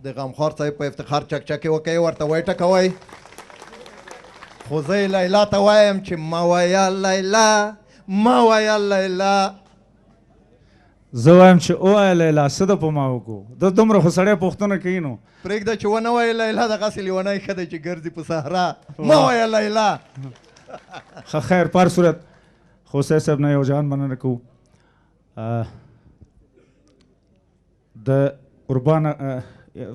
د غمخوار صاحب په افتخار چکچکې وکوئ ورته وټکوئ خو زه یې لیلا ته وایم چې مه وایه لیلا مه وایه لیلا زه وایم چې ووایه لیلا څه ده په ما وکړو د دومره خو سړی پوښتنه کوي نو پرېږده چې ونه وایې لیلا دغسې لیونی ښه دی چې ګرځي په صحرا مه وایه لیلا ښه خیر په هر صورت خوسی صاحب نه یو جهان مننه کوو د قربان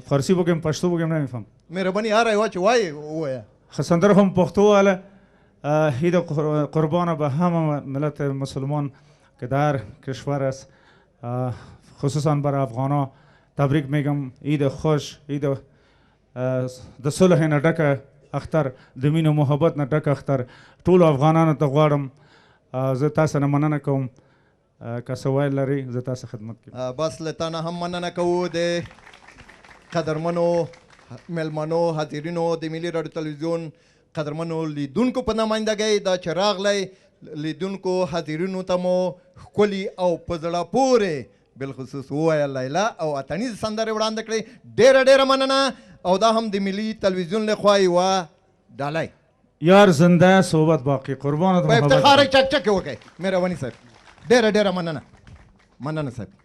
فارسی بگم پشتو بگم نمیفهم مهرباني هر یوه چې وایې ووایه ښه سندره خو پښتو واله عید قربان به همه ملت مسلمان که در کشور است خصوصا بر افغانا تبریک میگم عید خوش عید د صلح نه ډکه اختر د مینې و محبت نه ډک اختر ټولو افغانانو ته غواړم زه تاسو نه مننه کوم که څه ویل لرئ زه تاسو خدمت کوم بس له تا نه هم مننه کوو د قدرمنو میلمنو حاضرینو د ملي راډیو تلویزیون قدرمنو لیدونکو په نمایندګۍ دا چې راغلی لیدونکو حاضرینو ته مو ښکلي او په زړه پورې بالخصوص ووایه لیلا او اتڼیزې سندرې وړاندې کړې ډېره ډېره مننه او دا هم د ملي تلویزیون لخوا یوه ډالۍ یار زنده صحبت باقی قربان په افتخار یې چکچکې وکړئ مهرباني صاحب ډېره ډېره مننه مننه صاحب